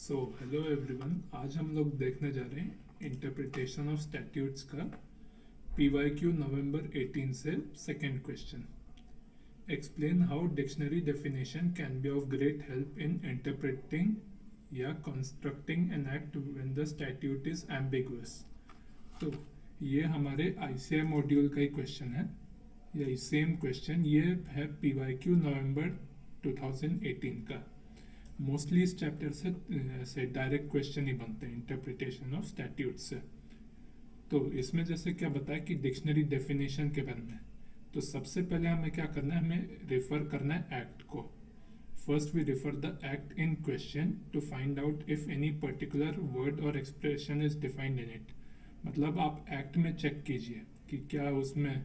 Hello everyone, आज हम लोग देखने जा रहे हैं इंटरप्रिटेशन ऑफ स्टैट्यूट्स का पीवाईक्यू नवंबर 18 से second question. Explain how dictionary definition can be of great help in interpreting या constructing an act when the statute is ambiguous. तो ये हमारे आईसीआई मॉड्यूल का ही क्वेश्चन है, यही सेम क्वेश्चन। ये है पीवाईक्यू नवंबर 2018 का। मोस्टली इस चैप्टर से डायरेक्ट क्वेश्चन ही बनते हैं इंटरप्रिटेशन ऑफ स्टैट्यूट से। तो इसमें जैसे क्या बताया कि डिक्शनरी डेफिनेशन के बारे में, तो सबसे पहले हमें क्या करना है, हमें रेफर करना है एक्ट को। First we refer the act in question to find out if any particular word और expression is defined in it. मतलब आप एक्ट में चेक कीजिए कि क्या उसमें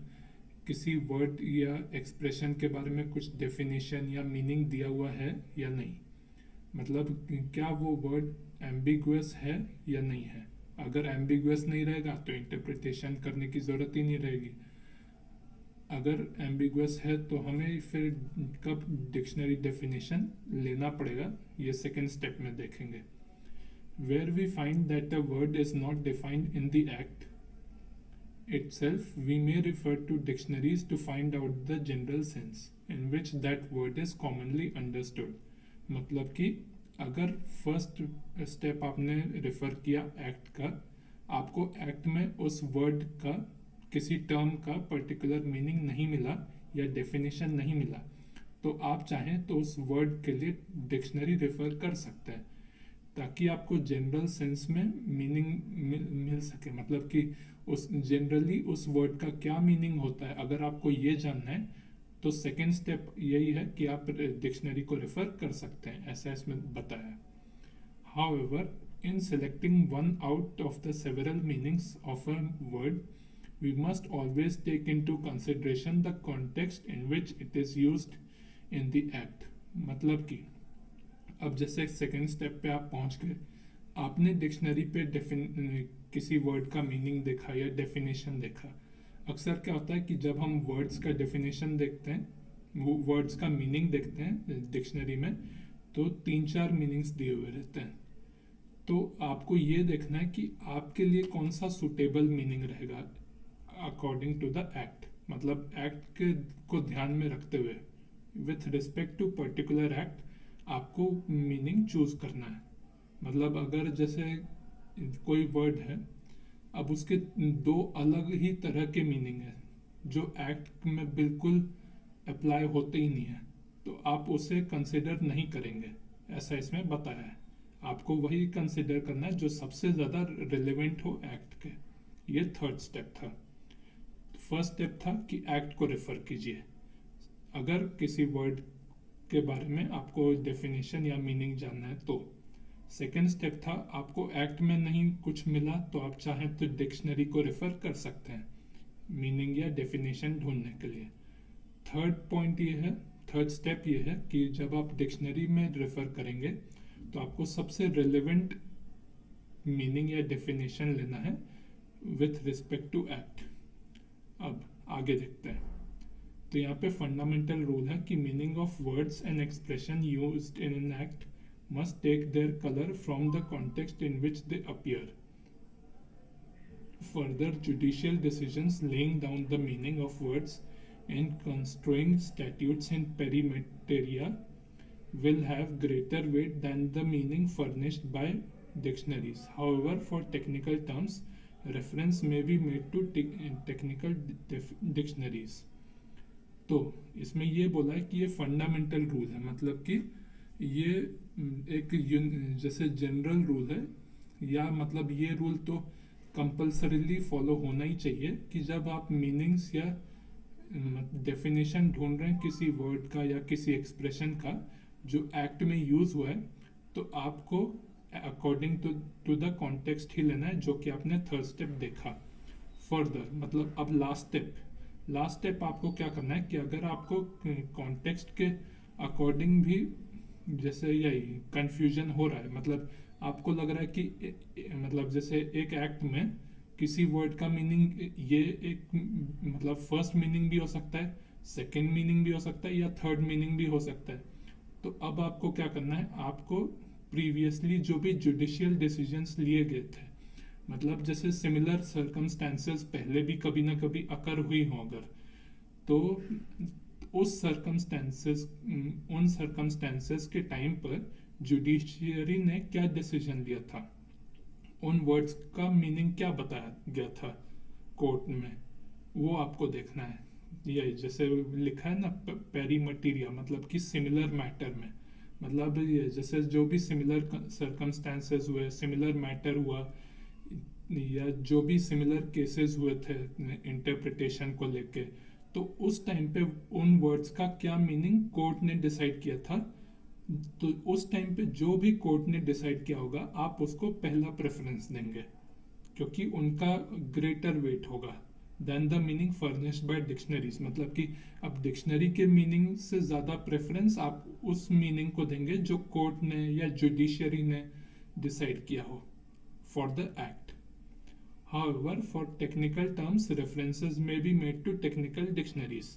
किसी वर्ड या एक्सप्रेशन के बारे में कुछ डेफिनेशन या मीनिंग दिया हुआ है या नहीं। मतलब क्या वो वर्ड एम्बिगुअस है या नहीं है। अगर एम्बिगुअस नहीं रहेगा तो इंटरप्रिटेशन करने की ज़रूरत ही नहीं रहेगी। अगर एम्बिगुअस है तो हमें फिर कब डिक्शनरी डेफिनेशन लेना पड़ेगा, ये सेकेंड स्टेप में देखेंगे। Where we find that a word is not defined in the act itself, we may refer to dictionaries to find out the general sense in which that word is commonly understood। मतलब कि अगर first step आपने refer किया act का, आपको act में उस word का किसी टर्म का पर्टिकुलर मीनिंग नहीं मिला या डेफिनेशन नहीं मिला, तो आप चाहें तो उस वर्ड के लिए डिक्शनरी रेफर कर सकते हैं ताकि आपको जनरल सेंस में मीनिंग मिल सके। मतलब कि उस जनरली उस वर्ड का क्या मीनिंग होता है, अगर आपको ये जानना है तो सेकेंड स्टेप यही है कि आप डिक्शनरी को रेफर कर सकते हैं, ऐसा इसमें बताया। However, in selecting one out of the several meanings of a word, we must always take into consideration the context in which it is used in the act. मतलब कि अब जैसे सेकेंड स्टेप पे आप पहुंच गए, आपने डिक्शनरी पे किसी वर्ड का मीनिंग देखा या डेफिनेशन देखा। अक्सर क्या होता है कि जब हम वर्ड्स का डेफिनेशन देखते हैं, वो वर्ड्स का मीनिंग देखते हैं डिक्शनरी में, तो 3-4 मीनिंग्स दिए हुए रहते हैं। तो आपको ये देखना है कि आपके लिए कौन सा सुटेबल मीनिंग रहेगा अकॉर्डिंग टू द एक्ट। मतलब एक्ट को ध्यान में रखते हुए with respect to particular act आपको मीनिंग चूज करना है। मतलब अगर जैसे कोई वर्ड है, अब उसके 2 अलग ही तरह के मीनिंग है जो एक्ट में बिल्कुल अप्लाई होते ही नहीं है, तो आप उसे कंसिडर नहीं करेंगे, ऐसा इसमें बताया है। आपको वही कंसिडर करना है जो सबसे ज़्यादा रिलेवेंट हो एक्ट के। ये थर्ड स्टेप था। फर्स्ट स्टेप था कि एक्ट को रेफर कीजिए अगर किसी वर्ड के बारे में आपको डेफिनेशन या मीनिंग जानना है तो। सेकेंड स्टेप था आपको एक्ट में नहीं कुछ मिला तो आप चाहें तो डिक्शनरी को रेफर कर सकते हैं मीनिंग या डेफिनेशन ढूंढने के लिए। थर्ड स्टेप ये है कि जब आप डिक्शनरी में रेफर करेंगे तो आपको सबसे रिलेवेंट मीनिंग या डेफिनेशन लेना है विथ रिस्पेक्ट टू एक्ट। अब आगे देखते हैं। तो यहाँ पे फंडामेंटल रूल है कि meaning of words and expression used in an act must take their color from the context in which they appear. Further, judicial decisions laying down the meaning of words and construing statutes in perimeteria will have greater weight than the meaning furnished by dictionaries. However, for technical terms, reference may be made to technical dictionaries. तो इसमें ये बोला है कि ये fundamental rule है, मतलब कि ये एक जैसे जनरल रूल है, या मतलब ये रूल तो कंपल्सरीली फॉलो होना ही चाहिए कि जब आप मीनिंग्स या डेफिनेशन ढूंढ रहे हैं किसी वर्ड का या किसी एक्सप्रेशन का जो एक्ट में यूज हुआ है, तो आपको अकॉर्डिंग टू द कॉन्टेक्स्ट ही लेना है, जो कि आपने थर्ड स्टेप देखा। फर्दर मतलब अब लास्ट स्टेप आपको क्या करना है कि अगर आपको कॉन्टेक्स्ट के अकॉर्डिंग भी जैसे यही कंफ्यूजन हो रहा है, मतलब आपको लग रहा है कि मतलब जैसे एक एक्ट में किसी वर्ड का मीनिंग ये एक मतलब फर्स्ट मीनिंग भी हो सकता है, सेकंड मीनिंग भी हो सकता है या थर्ड मीनिंग भी हो सकता है, तो अब आपको क्या करना है, आपको प्रीवियसली जो भी जुडिशियल डिसीजंस लिए गए थे, मतलब जैसे सिमिलर सर्कमस्टेंसेस पहले भी कभी ना कभी अकर हुई हो अगर, तो उन सर्कमस्टेंसेस के टाइम पर जुडिशियरी ने क्या डिसीजन लिया था, उन वर्ड्स का मीनिंग क्या बताया गया था कोर्ट में, वो आपको देखना है। ये जैसे लिखा है ना पेरी मटीरिया, मतलब कि सिमिलर मैटर में, मतलब ये जैसे जो भी सिमिलर सर्कमस्टेंसेस हुए, सिमिलर मैटर हुआ, या जो भी सिमिलर केसेस हुए थे इंटरप्रिटेशन को लेके, तो उस टाइम पे उन वर्ड्स का क्या मीनिंग कोर्ट ने डिसाइड किया था। तो उस टाइम पे जो भी कोर्ट ने डिसाइड किया होगा आप उसको पहला प्रेफरेंस देंगे, क्योंकि उनका ग्रेटर वेट होगा than the meaning furnished by dictionaries. मतलब कि अब डिक्शनरी के मीनिंग से ज़्यादा प्रेफरेंस आप उस मीनिंग को देंगे जो कोर्ट ने या जुडिशियरी ने डिसाइड किया हो for the act. However, for technical terms, references may be made to technical dictionaries.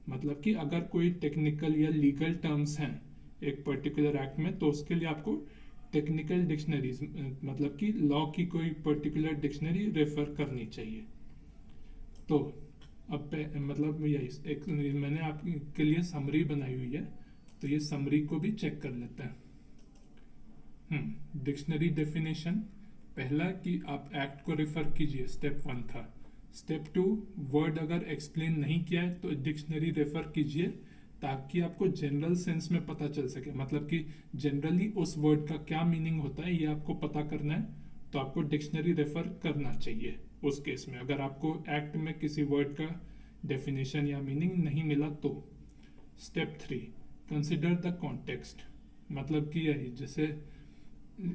मतलब कि अगर कोई टेक्निकल या लीगल टर्म्स हैं एक पर्टिकुलर एक्ट में, तो उसके लिए आपको टेक्निकल डिक्शनरीज, मतलब कि लॉ की कोई पर्टिकुलर डिक्शनरी रेफर करनी चाहिए। तो अब मतलब यही एक मैंने आपके लिए समरी बनाई हुई है, तो ये समरी को भी चेक कर लेते हैं। डिक्शनरी डेफिनेशन, पहला कि आप एक्ट को रेफर कीजिए, स्टेप 1 था। स्टेप 2, वर्ड अगर एक्सप्लेन नहीं किया है तो डिक्शनरी रेफर कीजिए, ताकि आपको जनरल सेंस में पता चल सके, मतलब कि जनरली उस वर्ड का क्या मीनिंग होता है ये आपको पता करना है, तो आपको डिक्शनरी रेफर करना चाहिए उस केस में, अगर आपको एक्ट में किसी वर्ड का डेफिनेशन या मीनिंग नहीं मिला तो। स्टेप 3, कंसिडर द कॉन्टेक्स्ट, मतलब कि यही जैसे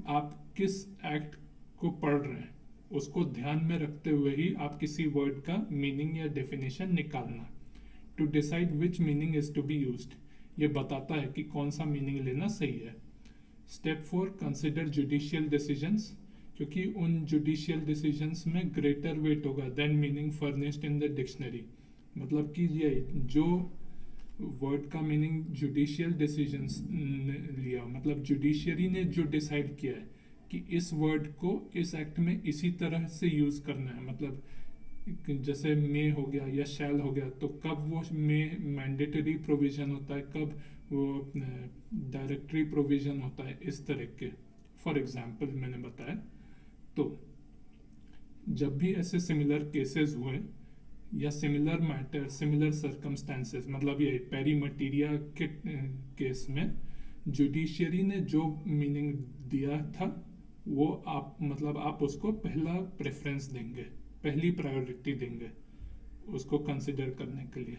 आप किस एक्ट को पढ़ रहे हैं उसको ध्यान में रखते हुए ही आप किसी वर्ड का मीनिंग या डेफिनेशन निकालना। To decide which meaning is to be used, ये बताता है कि कौन सा मीनिंग लेना सही है। स्टेप 4, कंसिडर जुडिशियल डिसीजंस, क्योंकि उन जुडिशियल डिसीजंस में ग्रेटर वेट होगा than meaning furnished in the dictionary. मतलब कि ये जो वर्ड का मीनिंग जुडिशियल डिसीजंस ने लिया, मतलब जुडिशियरी ने जो डिसाइड किया है कि इस वर्ड को इस एक्ट में इसी तरह से यूज करना है, मतलब जैसे मे हो गया या शैल हो गया, तो कब वो मे मैंडेटरी प्रोविजन होता है, कब वो डायरेक्टरी प्रोविजन होता है, इस तरह के फॉर एग्जांपल मैंने बताया। तो जब भी ऐसे सिमिलर केसेस हुए या सिमिलर मैटर, सिमिलर सर्कमस्टेंसेस, मतलब ये पेरी मटीरिया के केस में जुडिशियरी ने जो मीनिंग दिया था वो आप मतलब आप उसको पहला प्रेफरेंस देंगे, पहली प्रायोरिटी देंगे उसको कंसिडर करने के लिए।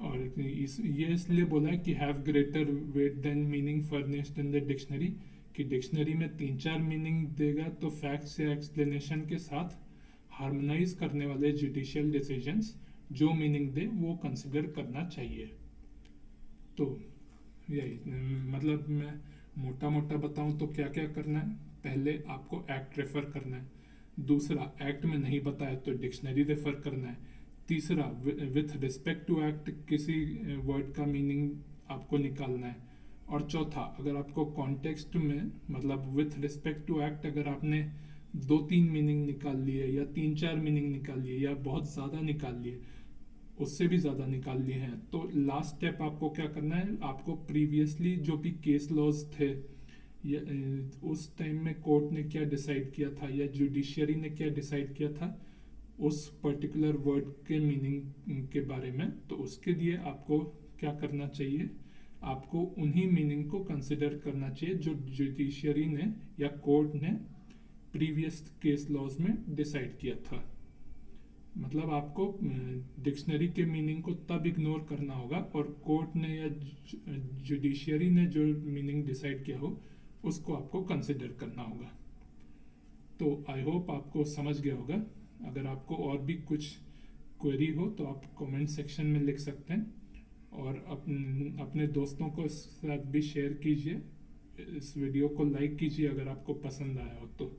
और ये इसलिए बोला है कि have greater weight than meaning furnished in the dictionary, कि डिक्शनरी में 3-4 मीनिंग देगा तो फैक्ट्स या एक्सप्लेनेशन के साथ हार्मोनाइज करने वाले जुडिशियल डिसीजंस जो मीनिंग दे वो कंसिडर करना चाहिए। तो यही मतलब मैं मोटा मोटा बताऊं तो क्या क्या करना है। पहले आपको एक्ट रेफर करना है, दूसरा एक्ट में नहीं बताया तो डिक्शनरी रेफर करना है, तीसरा विथ रिस्पेक्ट टू एक्ट किसी वर्ड का मीनिंग आपको निकालना है, और चौथा अगर आपको कॉन्टेक्स्ट में मतलब विथ रिस्पेक्ट टू एक्ट अगर आपने 2-3 मीनिंग निकाल लिए या 3-4 मीनिंग निकाल लिए या बहुत ज़्यादा निकाल लिए, उससे भी ज़्यादा निकाल लिए हैं, तो लास्ट स्टेप आपको क्या करना है, आपको प्रीवियसली जो भी केस लॉज थे या उस टाइम में कोर्ट ने क्या डिसाइड किया था या जुडिशियरी ने क्या डिसाइड किया था उस पर्टिकुलर वर्ड के मीनिंग के बारे में, तो उसके लिए आपको क्या करना चाहिए, आपको उन्हीं मीनिंग को कंसिडर करना चाहिए जो जुडिशियरी ने या कोर्ट ने प्रीवियस केस लॉज में डिसाइड किया था। मतलब आपको डिक्शनरी के मीनिंग को तब इग्नोर करना होगा और कोर्ट ने या जुडिशियरी ने जो मीनिंग डिसाइड किया हो उसको आपको कंसिडर करना होगा। तो आई होप आपको समझ गया होगा। अगर आपको और भी कुछ क्वेरी हो तो आप कमेंट सेक्शन में लिख सकते हैं, और अपने दोस्तों को इस साथ भी शेयर कीजिए, इस वीडियो को लाइक कीजिए अगर आपको पसंद आया हो तो।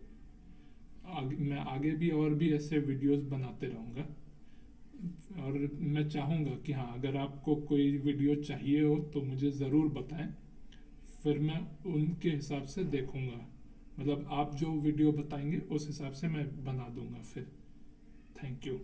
मैं आगे भी और भी ऐसे वीडियोस बनाते रहूँगा, और मैं चाहूँगा कि हाँ अगर आपको कोई वीडियो चाहिए हो तो मुझे ज़रूर बताएं। फिर मैं उनके हिसाब से देखूंगा, मतलब आप जो वीडियो बताएंगे उस हिसाब से मैं बना दूंगा फिर। Thank you.